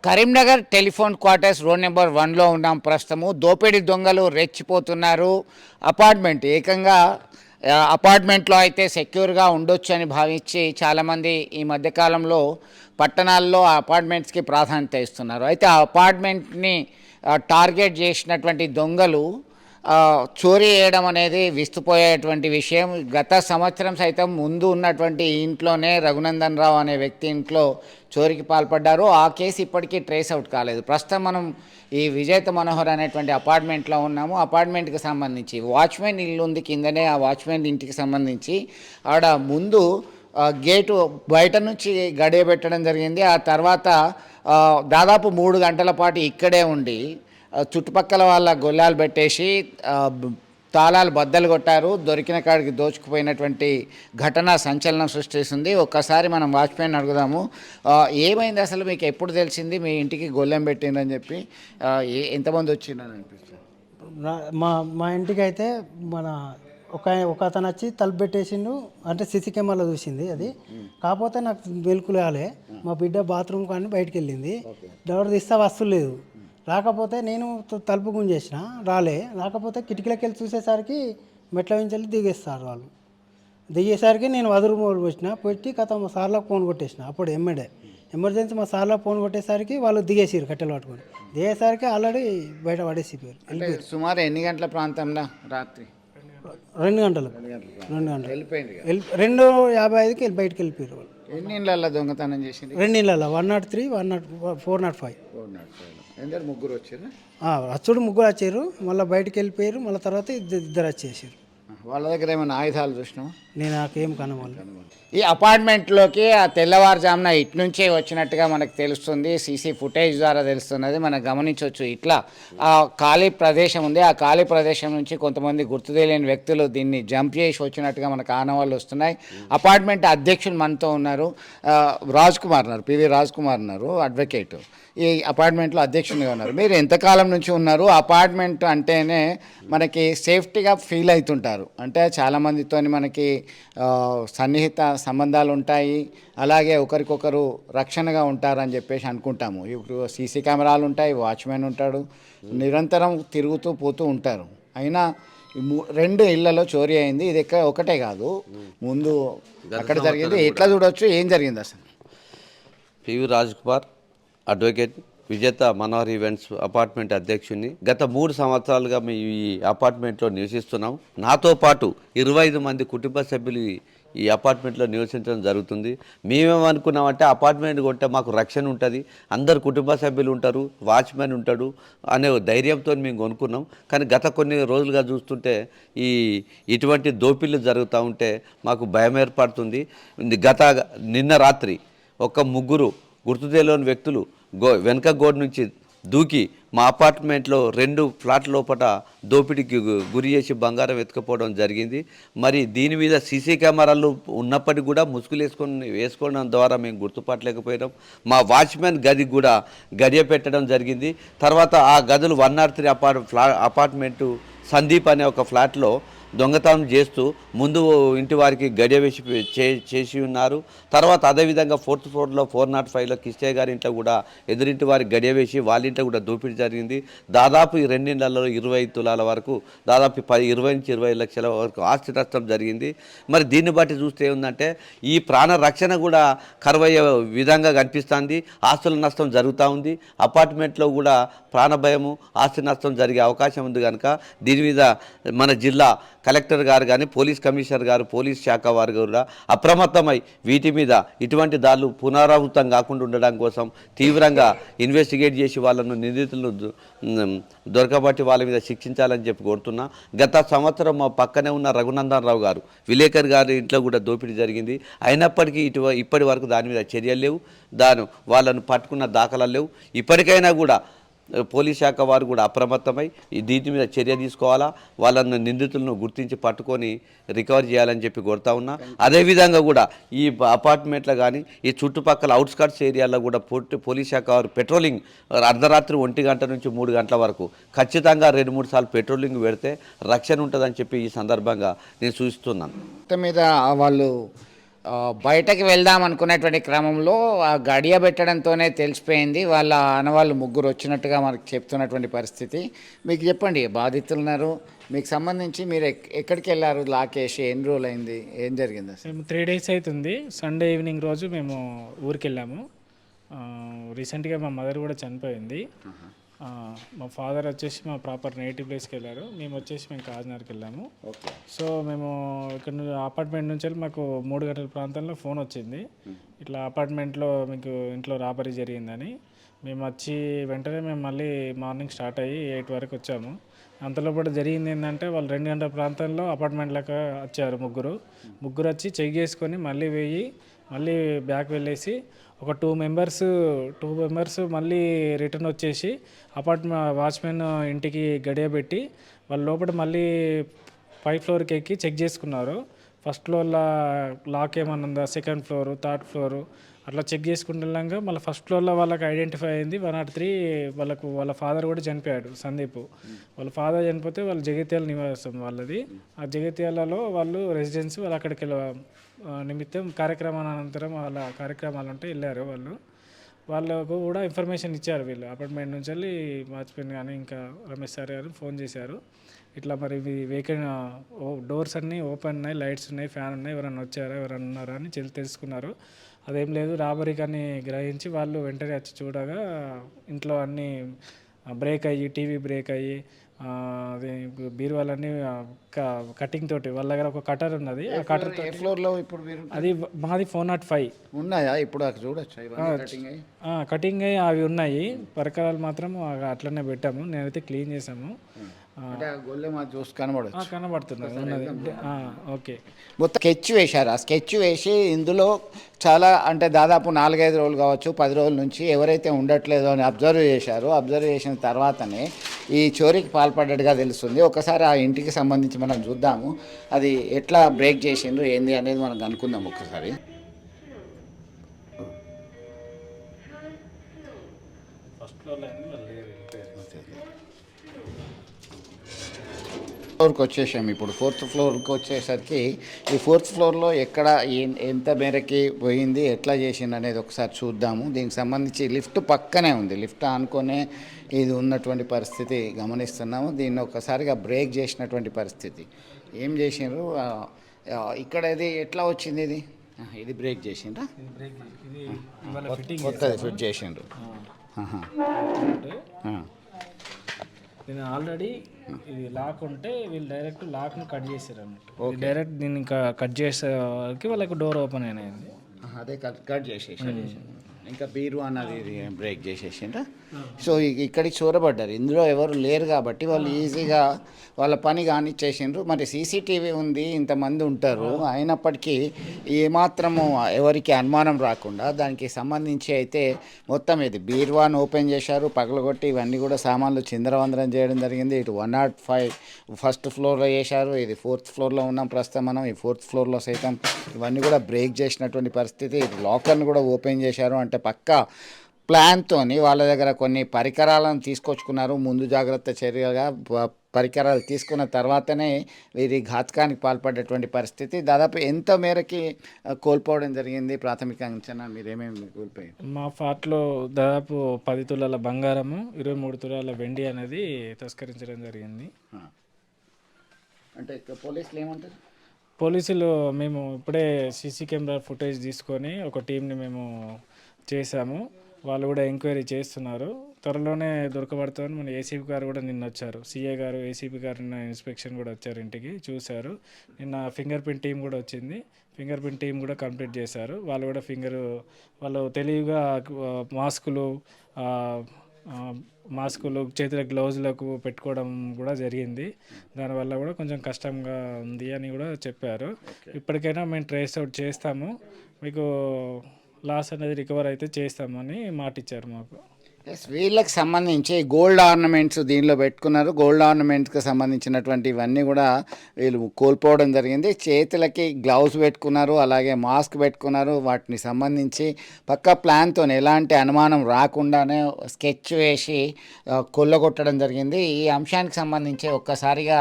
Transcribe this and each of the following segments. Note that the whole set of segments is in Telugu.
Karimnagar telephone quarters road number 1లో ఉన్నాం ప్రస్తుతము. దోపిడీ దొంగలు రెచ్చిపోతున్నారు. అపార్ట్మెంట్ ఏకంగా అపార్ట్మెంట్లో అయితే సెక్యూర్గా ఉండొచ్చు అని భావించి చాలామంది ఈ మధ్యకాలంలో పట్టణాల్లో అపార్ట్మెంట్స్కి ప్రాధాన్యత ఇస్తున్నారు. అయితే ఆ అపార్ట్మెంట్ని టార్గెట్ చేసినటువంటి దొంగలు చోరీ చేయడం అనేది విస్తుపోయేటువంటి విషయం. గత సంవత్సరం సైతం ముందు ఉన్నటువంటి ఇంట్లోనే రఘునందన్ రావు అనే వ్యక్తి ఇంట్లో చోరీకి పాల్పడ్డారు. ఆ కేసు ఇప్పటికీ ట్రేస్ అవుట్ కాలేదు. ప్రస్తుతం మనం ఈ విజేత మనోహర్ అనేటువంటి అపార్ట్మెంట్లో ఉన్నాము. అపార్ట్మెంట్కి సంబంధించి వాచ్మెన్ ఇల్లు ఉంది కిందనే. ఆ వాచ్మెన్ ఇంటికి సంబంధించి ఆడ ముందు గేటు బయట నుంచి గడియ పెట్టడం జరిగింది. ఆ తర్వాత దాదాపు 3 గంటల పాటు ఇక్కడే ఉండి చుట్టుపక్కల వాళ్ళ గొల్లాలు పెట్టేసి తాళాలు బద్దలు కొట్టారు. దొరికిన కాడికి దోచుకుపోయినటువంటి ఘటన సంచలనం సృష్టిస్తుంది. ఒక్కసారి మనం వాచ్మెన్ అడుగుదాము, ఏమైంది అసలు, మీకు ఎప్పుడు తెలిసింది మీ ఇంటికి గొల్లెం పెట్టిందని చెప్పి? ఎంతమంది వచ్చిందని అనిపిస్తుంది? మా మా ఇంటికి అయితే మన ఒక అతను వచ్చి తలుపు పెట్టేసిండు, అంటే సిసి కెమెరాలో చూసింది అది. కాకపోతే నాకు వెలుకులు రాలే. మా బిడ్డ బాత్రూమ్ కానీ బయటకు వెళ్ళింది. డోర్ తీస్తే వస్తువు లేదు. రాకపోతే నేను తలుపు గుంజేసిన, రాకపోతే కిటికీలోకి వెళ్ళి చూసేసరికి మెట్ల నుంచి వెళ్ళి దిగేస్తారు వాళ్ళు. దిగేసరికి నేను వదురు మోడు పెట్టి మా సార్లకు ఫోన్ కొట్టేసిన. అప్పుడు ఎమర్జెన్సీ మా సార్లకు ఫోన్ కొట్టేసరికి వాళ్ళు దిగేసారు కట్టెలు పట్టుకొని. దిగేసరికి ఆల్రెడీ బయట పడేసిపోయారు. సుమారు ఎన్ని గంటల ప్రాంతంలో? రాత్రి 2 గంటలు 2:55కి బయటకు వెళ్ళిపోయారు వాళ్ళు. ఎన్ని ఇళ్ళల్లో దొంగతనం చేసింది? 2 ఇళ్ళల్లో 103, 405. ముగ్గురు వచ్చారు. అచ్చుడు ముగ్గురు వచ్చారు, మళ్ళీ బయటకు వెళ్ళిపోయారు. మళ్ళీ తర్వాత ఇద్దరు వచ్చేసారు. వాళ్ళ దగ్గర ఏమైనా ఆయుధాలు చూసినావు? నేను నాకేం కనవాలి. ఈ అపార్ట్మెంట్లోకి ఆ తెల్లవారుజామున ఇటు నుంచే వచ్చినట్టుగా మనకు తెలుస్తుంది. సీసీ ఫుటేజ్ ద్వారా తెలుస్తున్నది, మనం గమనించవచ్చు. ఇట్లా ఆ ఖాళీ ప్రదేశం ఉంది. ఆ ఖాళీ ప్రదేశం నుంచి కొంతమంది గుర్తు తెలియని వ్యక్తులు దీన్ని జంప్ చేసి వచ్చినట్టుగా మనకు ఆనవాళ్ళు వస్తున్నాయి. అపార్ట్మెంట్ అధ్యక్షులు మనతో ఉన్నారు, రాజ్ కుమార్ ఉన్నారు, పివి రాజ్ కుమార్ ఉన్నారు, అడ్వకేట్. ఈ అపార్ట్మెంట్లో అధ్యక్షునిగా ఉన్నారు. మీరు ఎంతకాలం నుంచి ఉన్నారు? అపార్ట్మెంట్ అంటేనే మనకి సేఫ్టీగా ఫీల్ అవుతుంటారు, అంటే చాలామందితో మనకి సన్నిహిత సంబంధాలు ఉంటాయి, అలాగే ఒకరికొకరు రక్షణగా ఉంటారని చెప్పేసి అనుకుంటాము. ఇప్పుడు సీసీ కెమెరాలు ఉంటాయి, వాచ్మెన్ ఉంటాడు, నిరంతరం తిరుగుతూ పోతూ ఉంటారు. అయినా 2 ఇళ్లలో చోరీ అయింది. ఇది ఒకటే కాదు, ముందు అక్కడ జరిగింది. ఎట్లా చూడవచ్చు, ఏం జరిగింది అసలు? పివి రాజ్ కుమార్, అడ్వకేట్, విజేత మనోహర్ ఈవెంట్స్ అపార్ట్మెంట్ అధ్యక్షుడిని. గత 3 సంవత్సరాలుగా మేము ఈ అపార్ట్మెంట్లో నివసిస్తున్నాం. నాతో పాటు 25 మంది కుటుంబ సభ్యులు ఈ అపార్ట్మెంట్లో నివసించడం జరుగుతుంది. మేమేమనుకున్నామంటే అపార్ట్మెంట్ కొంటే మాకు రక్షణ ఉంటుంది, అందరు కుటుంబ సభ్యులు ఉంటారు, వాచ్మెన్ ఉంటాడు అనే ధైర్యంతో మేము కొనుక్కున్నాం. కానీ గత కొన్ని రోజులుగా చూస్తుంటే ఇటువంటి దోపిళ్ళు జరుగుతూ ఉంటే మాకు భయం ఏర్పడుతుంది. నిన్న రాత్రి ఒక 3 గుర్తు తెలియని వ్యక్తులు వెనక గోడ నుంచి దూకి మా అపార్ట్మెంట్లో 2 ఫ్లాట్ లోపల దోపిడీకి గురి చేసి బంగారం ఎత్తుకుపోవడం జరిగింది. మరి దీని మీద సీసీ కెమెరాలు ఉన్నప్పటికీ కూడా ముసుగులు వేసుకోవడం ద్వారా మేము గుర్తుపట్టలేకపోయినాం. మా వాచ్మెన్ గదికి కూడా గడియ పెట్టడం జరిగింది. తర్వాత ఆ గదులు 103 అపార్ట్మెంటు సందీప్ అనే ఒక ఫ్లాట్లో దొంగతనం చేస్తూ ముందు ఇంటి వారికి గడియ వేసి చేసి ఉన్నారు. తర్వాత అదేవిధంగా 4th ఫ్లోర్లో 405లో కిష్టయ్య గారి ఇంట్లో కూడా ఎదురింటి వారికి గడియ వేసి వాళ్ళ ఇంట్లో కూడా దోపిడీ జరిగింది. దాదాపు ఈ 2 ఇళ్లలో 25 తులాల వరకు, దాదాపు 20 నుంచి 20 లక్షల వరకు ఆస్తి నష్టం జరిగింది. మరి దీన్ని బట్టి చూస్తే ఏముందంటే ఈ ప్రాణ రక్షణ కూడా కరువయ్యే విధంగా కనిపిస్తుంది. ఆస్తుల నష్టం జరుగుతూ ఉంది. అపార్ట్మెంట్లో కూడా ప్రాణభయము, ఆస్తి నష్టం జరిగే అవకాశం ఉంది. కనుక దీని మీద మన జిల్లా కలెక్టర్ గారు కానీ, పోలీస్ కమిషనర్ గారు, పోలీస్ శాఖ వారు కూడా అప్రమత్తమై వీటి మీద ఇటువంటి దాడులు పునరావృతం కాకుండా ఉండడం కోసం తీవ్రంగా ఇన్వెస్టిగేట్ చేసి వాళ్ళను నిందితులను దొరకబట్టి వాళ్ళ మీద శిక్షించాలని చెప్పి కోరుతున్నా. గత సంవత్సరం మా పక్కనే ఉన్న రఘునందన్ రావు గారు, విలేకర్ గారి ఇంట్లో కూడా దోపిడీ జరిగింది. అయినప్పటికీ ఇప్పటి వరకు దాని మీద చర్యలు లేవు, వాళ్ళను పట్టుకున్న దాఖలాలు లేవు. ఇప్పటికైనా కూడా పోలీస్ శాఖ వారు కూడా అప్రమత్తమై దీని మీద చర్య తీసుకోవాలా, వాళ్ళను నిందితులను గుర్తించి పట్టుకొని రికవర్ చేయాలని చెప్పి కోరుతా ఉన్నా. అదేవిధంగా కూడా ఈ అపార్ట్మెంట్లో కానీ ఈ చుట్టుపక్కల అవుట్స్కట్స్ ఏరియాలో కూడా పోలీస్ శాఖ వారు పెట్రోలింగ్ అర్ధరాత్రి 1 గంట నుంచి 3 గంటల వరకు ఖచ్చితంగా 2-3 సార్లు పెట్రోలింగ్ పెడితే రక్షణ ఉంటుందని చెప్పి ఈ సందర్భంగా నేను సూచిస్తున్నాను. మొత్తం మీద వాళ్ళు బయటకు వెళ్దాం అనుకునేటువంటి క్రమంలో ఆ గడియ పెట్టడంతోనే తెలిసిపోయింది. వాళ్ళ ఆనవాళ్ళు ముగ్గురు వచ్చినట్టుగా మనకు చెప్తున్నటువంటి పరిస్థితి. మీకు చెప్పండి, బాధితులు ఉన్నారు, మీకు సంబంధించి మీరు ఎక్కడికి వెళ్ళారు? లాకేసి ఎన్ని రోజులు అయింది, ఏం జరిగింది అసలు? మేము 3 days అవుతుంది. సండే ఈవినింగ్ రోజు మేము ఊరికి వెళ్ళాము. రీసెంట్గా మా మదర్ కూడా చనిపోయింది. మా ఫాదర్ వచ్చేసి మా ప్రాపర్ నేటివ్ ప్లేస్కి వెళ్ళారు. మేము కాకినాడకి వెళ్ళాము. సో మేము ఇక్కడ అపార్ట్మెంట్ నుంచి వెళ్ళి మాకు 3 గంటల ప్రాంతంలో ఫోన్ వచ్చింది, ఇట్లా అపార్ట్మెంట్లో మీకు ఇంట్లో రాబరీ జరిగిందని. మేము వచ్చి వెంటనే మేము మళ్ళీ మార్నింగ్ స్టార్ట్ అయ్యి 8 వరకు వచ్చాము. అంతలో కూడా జరిగింది ఏంటంటే, వాళ్ళు 2 గంటల ప్రాంతంలో అపార్ట్మెంట్లకు వచ్చారు. ముగ్గురు వచ్చి చెక్ చేసుకొని మళ్ళీ బ్యాక్ వెళ్ళేసి ఒక 2 మెంబర్స్ మళ్ళీ రిటర్న్ వచ్చేసి వాచ్మెన్ ఇంటికి గడియబెట్టి వాళ్ళ లోపల మళ్ళీ 5th ఫ్లోర్కి ఎక్కి చెక్ చేసుకున్నారు. ఫస్ట్ ఫ్లోర్లో లాక్ ఏమన్నా ఉందా, సెకండ్ ఫ్లోరు, థర్డ్ ఫ్లోరు అట్లా చెక్ చేసుకుంటుండగా మళ్ళీ ఫస్ట్ ఫ్లోర్లో వాళ్ళకి ఐడెంటిఫై అయింది 103. వాళ్ళ ఫాదర్ కూడా చనిపోయాడు, సందీప్. వాళ్ళ ఫాదర్ చనిపోతే వాళ్ళ జగిత్యాల నివాసం వాళ్ళది. ఆ జగిత్యాలలో వాళ్ళు రెసిడెన్సీ, వాళ్ళు అక్కడికి నిమిత్తం అనంతరం వాళ్ళ కార్యక్రమాలు ఉంటే వెళ్ళారు. వాళ్ళకు కూడా ఇన్ఫర్మేషన్ ఇచ్చారు. వీళ్ళు అపార్ట్మెంట్ నుంచి వెళ్ళి వాచ్మెన్ కానీ ఇంకా రమేష్ సార్ గారు ఫోన్ చేశారు, ఇట్లా మరి వేకెంట్ డోర్స్ అన్నీ ఓపెన్ ఉన్నాయి, లైట్స్ ఉన్నాయి, ఫ్యాన్ ఉన్నాయి, ఎవరైనా వచ్చారా, ఎవరైనా ఉన్నారా అని తెలుసుకున్నారు. అదేం లేదు రాబరీ కానీ గ్రహించి వాళ్ళు వెంటనే వచ్చి చూడగా ఇంట్లో అన్నీ బ్రేక్ అయ్యి, టీవీ బ్రేక్ అయ్యి, అదే బీరువాలన్నీ కటింగ్ తోటి, వాళ్ళ దగ్గర ఒక కటర్ ఉన్నది, ఆ కటర్ ఫ్లోర్లో ఇప్పుడు మీరు అది మాది 405 ఉన్నాయా ఇప్పుడు అక్కడ చూడొచ్చు? కటింగ్ అయ్యి అవి ఉన్నాయి. పరికరాలు మాత్రం అట్లనే పెట్టాము, నేనైతే క్లీన్ చేసాము. చూసి కనబడుతుంది ఉన్నది. ఓకే, మొత్తం స్కెచ్ వేశారు. ఆ స్కెచ్ వేసి ఇందులో చాలా అంటే దాదాపు 4-5 రోజులు కావచ్చు, 10 రోజుల నుంచి ఎవరైతే ఉండట్లేదో అని అబ్జర్వ్ చేశారో, అబ్జర్వ్ చేసిన తర్వాతనే ఈ చోరీకి పాల్పడ్డట్టుగా తెలుస్తుంది. ఒకసారి ఆ ఇంటికి సంబంధించి మనం చూద్దాము, అది ఎట్లా బ్రేక్ చేసిండ్రు ఏంది అనేది మనం అనుకుందాం ఒకసారి. ఫస్ట్ ఫ్లోర్లో ఫ్లోర్కి వచ్చేసాము. ఇప్పుడు 4th ఫ్లోర్కి వచ్చేసరికి ఈ 4th ఫ్లోర్లో ఎక్కడ ఎంత మేరకి పోయింది, ఎట్లా చేసింది అనేది ఒకసారి చూద్దాము. దీనికి సంబంధించి లిఫ్ట్ పక్కనే ఉంది, లిఫ్ట్ ఆనుకొనే ఇది ఉన్నటువంటి పరిస్థితి గమనిస్తున్నాము. దీన్ని ఒకసారిగా బ్రేక్ చేసినటువంటి పరిస్థితి. ఏం చేసిండ్రు ఇక్కడ, ఇది ఎట్లా వచ్చింది, ఇది బ్రేక్ చేసిండ్రా? కొత్తది ఫిట్ చేసిండ్రు. దీని ఆల్రెడీ ఇది లాక్ ఉంటే వీళ్ళు డైరెక్ట్ లాక్ను కట్ చేశారు అన్నట్టు. డైరెక్ట్ దీన్ని ఇంకా కట్ చేసేవారికి వాళ్ళకి డోర్ ఓపెన్ అయినది. అదే కట్ చేసేసి ఇంకా బీరు అన్నది బ్రేక్ చేసేసిండ్రా. సో ఇక్కడికి చొరబడ్డారు. ఇందులో ఎవరు లేరు కాబట్టి వాళ్ళు ఈజీగా వాళ్ళ పని కానిచ్చేసిండ్రు. మరి సీసీటీవీ ఉంది, ఇంతమంది ఉంటారు, అయినప్పటికీ ఏమాత్రము ఎవరికి అనుమానం రాకుండా దానికి సంబంధించి అయితే మొత్తం ఇది బీరువాను ఓపెన్ చేశారు, పగలగొట్టి ఇవన్నీ కూడా సామాన్లు చిందరవందరం చేయడం జరిగింది. ఇటు 105 ఫస్ట్ ఫ్లోర్లో చేశారు, ఇది 4th ఫ్లోర్లో ఉన్నాం ప్రస్తుతం మనం. ఈ 4th ఫ్లోర్లో సైతం ఇవన్నీ కూడా బ్రేక్ చేసినటువంటి పరిస్థితి. ఇది లాకర్ను కూడా ఓపెన్ చేశారు. అంటే పక్కా ప్లాన్తోని వాళ్ళ దగ్గర కొన్ని పరికరాలను తీసుకొచ్చుకున్నారు. ముందు జాగ్రత్త చర్యగా పరికరాలు తీసుకున్న తర్వాతనే వీరి ఘాతకానికి పాల్పడేటువంటి పరిస్థితి. దాదాపు ఎంత మేరకి కోల్పోవడం జరిగింది ప్రాథమిక అంచనా? మీరేమేమి కోల్పోయారు? మా ఫ్లాట్లో దాదాపు 10 తులాల బంగారము, 23 తులాల వెండి అనేది తస్కరించడం జరిగింది. అంటే పోలీసులు ఏమంటారు? పోలీసులు మేము ఇప్పుడే సీసీ కెమెరా ఫుటేజ్ తీసుకొని ఒక టీంని మేము చేశాము. వాళ్ళు కూడా ఎంక్వైరీ చేస్తున్నారు. త్వరలోనే దొరకబడతామని మన ఏసీపీ గారు కూడా నిన్న వచ్చారు. సిఏ గారు, ఏసీపీ గారు నిన్న ఇన్స్పెక్షన్ కూడా వచ్చారు, ఇంటికి చూశారు. నిన్న ఫింగర్ ప్రింట్ టీం కూడా వచ్చింది, ఫింగర్ ప్రింట్ టీం కూడా కంప్లీట్ చేశారు. వాళ్ళు కూడా వాళ్ళు తెలివిగా మాస్కులు చేతులకు గ్లౌజులకు పెట్టుకోవడం కూడా జరిగింది. దానివల్ల కూడా కొంచెం కష్టంగా ఉంది అని కూడా చెప్పారు. ఇప్పటికైనా మేము ట్రేస్ అవుట్ చేస్తాము, మీకు లాస్ అనేది రికవర్ అయితే చేస్తామని మాట ఇచ్చారు మాకు. వీళ్ళకి సంబంధించి గోల్డ్ ఆర్నమెంట్స్ దీనిలో పెట్టుకున్నారు. గోల్డ్ ఆర్నమెంట్స్కి సంబంధించినటువంటి ఇవన్నీ కూడా వీళ్ళు కోల్పోవడం జరిగింది. చేతులకి గ్లౌస్ పెట్టుకున్నారు, అలాగే మాస్క్ పెట్టుకున్నారు. వాటిని సంబంధించి పక్కా ప్లాన్తో ఎలాంటి అనుమానం రాకుండానే స్కెచ్ వేసి కొల్లగొట్టడం జరిగింది. ఈ అంశానికి సంబంధించి ఒక్కసారిగా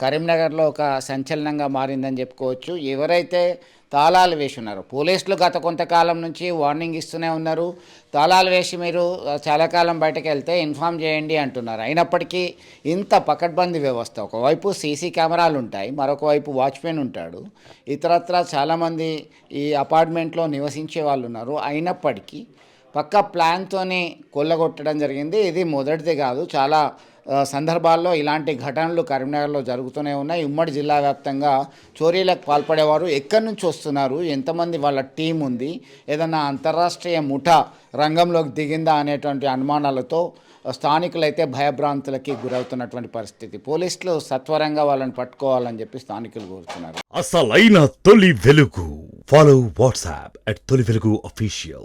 కరీంనగర్లో ఒక సంచలనంగా మారిందని చెప్పుకోవచ్చు. ఎవరైతే తాళాలు వేసి ఉన్నారు. పోలీసులు గత కొంతకాలం నుంచి వార్నింగ్ ఇస్తూనే ఉన్నారు, తాళాలు వేసి మీరు చాలా కాలం బయటకు వెళ్తే ఇన్ఫామ్ చేయండి అంటున్నారు. అయినప్పటికీ ఇంత పకడ్బందీ వ్యవస్థ, ఒకవైపు సీసీ కెమెరాలు ఉంటాయి, మరొక వైపు వాచ్మెన్ ఉంటాడు, ఇతరత్ర చాలామంది ఈ అపార్ట్మెంట్లో నివసించే వాళ్ళు ఉన్నారు. అయినప్పటికీ పక్క ప్లాన్తోని కొల్లగొట్టడం జరిగింది. ఇది మొదటిది కాదు, చాలా సందర్భాల్లో ఇలాంటి ఘటనలు కరీంనగర్లో జరుగుతూనే ఉన్నాయి. ఉమ్మడి జిల్లా వ్యాప్తంగా చోరీలకు పాల్పడేవారు ఎక్కడి నుంచి వస్తున్నారు, ఎంతమంది వాళ్ళ టీం ఉంది, ఏదన్నా అంతర్రాష్ట్రీయ ముఠా రంగంలోకి దిగిందా అనేటువంటి అనుమానాలతో స్థానికులైతే భయభ్రాంతులకి గురవుతున్నటువంటి పరిస్థితి. పోలీసులు సత్వరంగా వాళ్ళని పట్టుకోవాలని చెప్పి స్థానికులు కోరుతున్నారు. అసలైన తొలి వెలుగు. ఫాలో వాట్సాప్ @తొలి వెలుగు official.